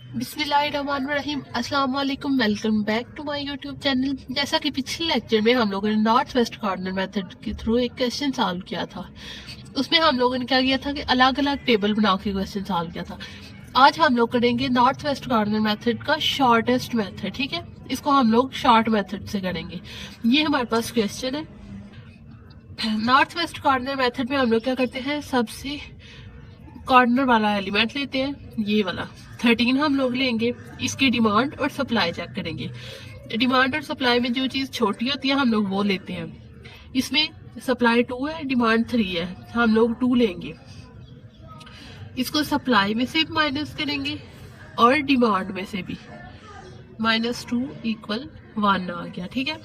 बिस्मिल्लाहिर्रहमानिर्रहीम, अस्सलाम वालेकुम। Welcome back to my YouTube channel. जैसा कि पिछले लेक्चर में हम लोगों ने नॉर्थ वेस्ट कॉर्नर मेथड के थ्रू एक क्वेश्चन सॉल्व किया था, उसमें हम लोगों ने क्या किया था कि अलग अलग टेबल बना के क्वेश्चन सॉल्व किया था। आज हम लोग करेंगे नॉर्थ वेस्ट कॉर्नर मेथड का शॉर्टेस्ट मेथड। ठीक है, इसको हम लोग शॉर्ट मेथड से करेंगे। ये हमारे पास क्वेश्चन है। नॉर्थ वेस्ट कॉर्नर मेथड में हम लोग क्या करते हैं, सबसे कॉर्नर वाला एलिमेंट लेते हैं, ये वाला 13 हम लोग लेंगे। इसकी डिमांड और सप्लाई चेक करेंगे। डिमांड और सप्लाई में जो चीज छोटी होती है हम लोग वो लेते हैं। इसमें सप्लाई 2 है, डिमांड 3 है, हम लोग 2 लेंगे। इसको सप्लाई में से माइनस करेंगे और डिमांड में से भी। -2 = 1 आ गया। ठीक है,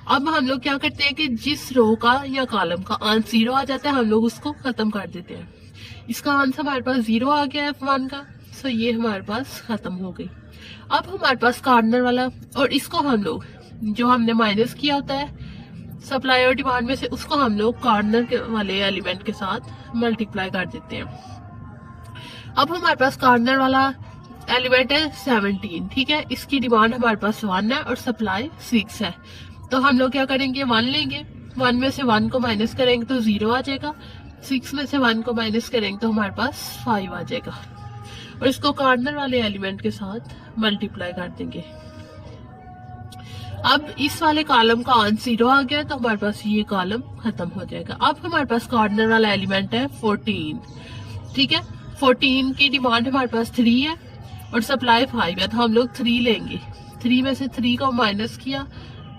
अब हम लोग क्या करते हैं कि जिस रो का या कॉलम का आंसर 0 आ जाता है हम लोग उसको खत्म कर देते हैं। इसका आंसर हमारे पास 0 आ गया F1 का, सो ये हमारे पास खत्म हो गई। अब हमारे पास कॉर्नर वाला, और इसको हम लोग जो हमने माइनस किया होता है सप्लाई और डिमांड में से, उसको हम लोग कॉर्नर के वाले एलिमेंट के साथ मल्टीप्लाई कर देते हैं। अब हमारे पास कॉर्नर वाला एलिमेंट है 17। ठीक है, इसकी डिमांड हमारे पास 1 है और सप्लाई 6 है। तो हम लोग क्या करेंगे, 1 लेंगे। 1 में से 1 को माइनस करेंगे तो 0 आ जाएगा। 6 में से 1 को माइनस करेंगे तो हमारे पास 5 आ जाएगा, और इसको कॉर्नर वाले एलिमेंट के साथ मल्टीप्लाई कर देंगे। अब इस वाले कॉलम का आंसर 0 आ गया तो हमारे पास ये कॉलम खत्म हो जाएगा। अब हमारे पास कॉर्नर वाला एलिमेंट है 14। ठीक है, 14 की डिमांड हमारे पास 3 है और सप्लाई 5 है, तो हम लोग 3 लेंगे। 3 में से 3 को माइनस किया,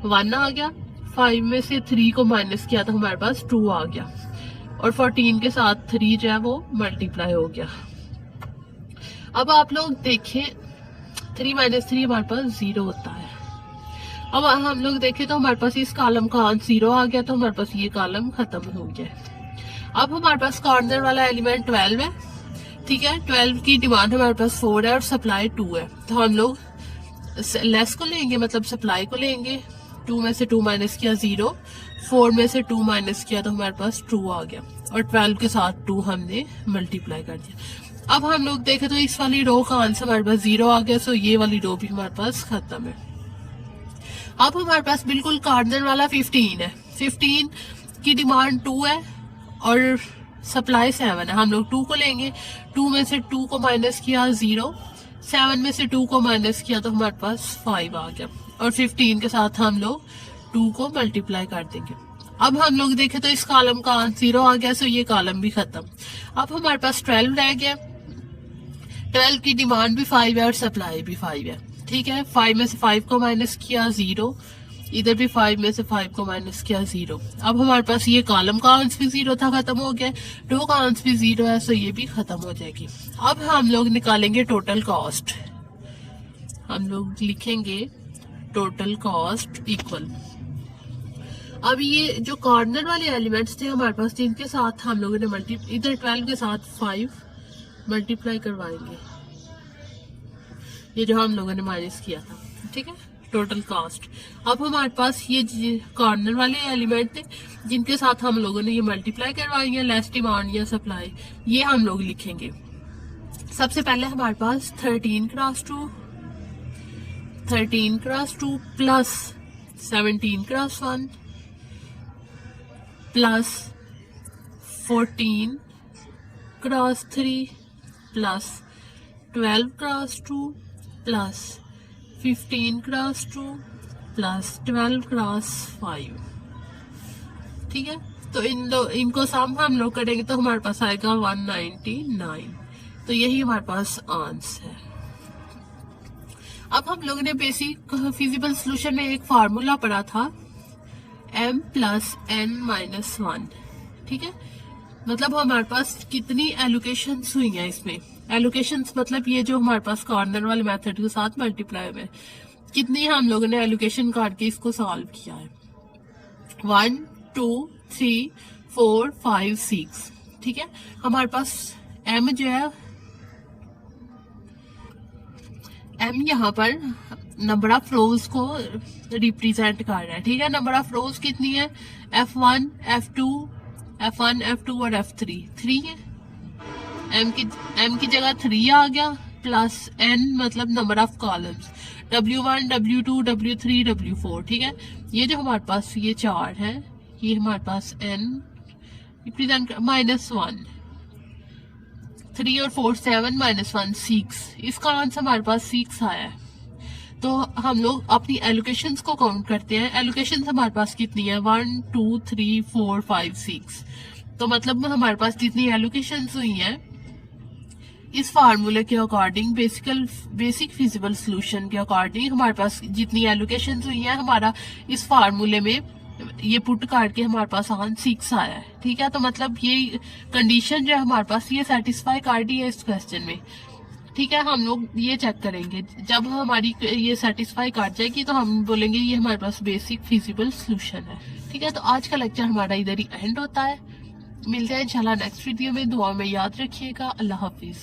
1 आ गया। 5 में से 3 को माइनस किया तो हमारे पास 2 आ गया, और 14 के साथ 3 जो है वो मल्टीप्लाई हो गया। अब आप लोग देखें, 3 - 3 हमारे पास 0 होता है। अब हम लोग देखें तो हमारे पास इस कॉलम का आंसर 0 आ गया, तो हमारे पास ये कॉलम खत्म हो गया। अब हमारे पास कॉर्नर वाला एलिमेंट 12 है। ठीक है, 12 की डिमांड हमारे पास 4 है और सप्लाई 2 है, तो हम लोग लेस को लेंगे, मतलब सप्लाई को लेंगे। 2 में से 2 माइनस किया 0, 4 में से 2 माइनस किया तो हमारे पास 2 आ गया, और 12 के साथ 2 हमने मल्टीप्लाई कर दिया। अब हम लोग देखें तो इस वाली रो का आंसर हमारे पास 0 आ गया, सो ये वाली रो भी हमारे पास खत्म है। अब हमारे पास बिल्कुल कॉर्नर वाला 15 है। 15 की डिमांड 2 है और सप्लाई 7 है, हम लोग 2 को लेंगे। 2 में से 2 को माइनस किया 0, 7 में से 2 को माइनस किया तो हमारे पास 5 आ गया, और 15 के साथ हम लोग 2 को मल्टीप्लाई कर देंगे। अब हम लोग देखें तो इस कॉलम का आंसर 0 आ गया, सो ये कॉलम भी खत्म। अब हमारे पास 12 रह गया। 12 की डिमांड भी 5 है और सप्लाई भी 5 है। ठीक है, 5 में से 5 को माइनस किया 0, इधर भी 5 में से 5 को माइनस किया 0। अब हमारे पास ये कॉलम का आंसर भी 0 था, खत्म हो गया। रो का आंसर भी 0 है, सो ये भी खत्म हो जाएगी। अब हम लोग निकालेंगे टोटल कॉस्ट। हम लोग लिखेंगे टोटल कॉस्ट इक्वल। अब ये जो कॉर्नर वाले एलिमेंट्स थे हमारे पास, जिनके साथ हम लोगों ने इधर 12 के साथ 5 मल्टीप्लाई करवाएंगे, ये जो हम लोगों ने माइनस किया था। ठीक है, टोटल कॉस्ट। अब हमारे पास ये कॉर्नर वाले एलिमेंट थे जिनके साथ हम लोगों ने ये मल्टीप्लाई करवाई है, लेस डिमांड या सप्लाई, ये हम लोग लिखेंगे। सबसे पहले हमारे पास 13 cross 2 plus 17 cross 1 plus 14 cross 3 plus 12 cross 2 plus 15 cross 2 plus 12 cross 5। ठीक है, तो इनको सम हम लोग करेंगे तो हमारे पास आएगा 199। तो यही हमारे पास आंसर है। अब हम लोगों ने बेसिक फिजिबल सोल्यूशन में एक फार्मूला पढ़ा था, m + n - 1। ठीक है, मतलब हमारे पास कितनी एलोकेशंस हुई हैं इसमें। एलोकेशंस मतलब ये जो हमारे पास कॉर्नर वाले मेथड के साथ मल्टीप्लाई में कितनी हम लोगों ने एलोकेशन काट के इसको सॉल्व किया है। 1 2 3 4 5 6। ठीक है, हमारे पास m जो है, m यहाँ पर नंबर ऑफ रोज को रिप्रेजेंट कर रहा है। ठीक है, नंबर ऑफ रोज कितनी है, F1 F2 F1 F2 और F3 3 है। m की जगह 3 आ गया, प्लस n मतलब number of columns, W1 W2 W3 W4, ठीक है। ये जो हमारे पास ये 4 है, ये हमारे पास n रिप्रेजेंट -1, 3 और 4 7 -1 6, इसका आंसर हमारे पास 6 आया है। तो हम लोग अपनी एलोकेशंस को काउंट करते हैं। एलोकेशंस हमारे पास कितनी है, 1 2 3 4 5 6। तो मतलब हमारे पास जितनी एलोकेशंस हुई हैं इस फार्मूले के अकॉर्डिंग, बेसिक फिजिबल सोल्यूशन के अकॉर्डिंग हमारे पास जितनी एलोकेशंस हुई हैं, हमारा इस फार्मूले में ये पुट करके हमारे पास आंसर 6 आया है, ठीक है। तो मतलब ये कंडीशन जो है हमारे पास ये सेटिस्फाई कर दी है इस क्वेश्चन में, ठीक है। हम लोग ये चेक करेंगे, जब हमारी ये सेटिस्फाई कर जाएगी तो हम बोलेंगे ये हमारे पास बेसिक फिजिबल सोल्यूशन है, ठीक है। तो आज का लेक्चर हमारा इधर ही एंड होता है। मिलते हैं इंशाल्लाह नेक्स्ट वीडियो में। दुआ में याद रखिएगा। अल्लाह हाफिज।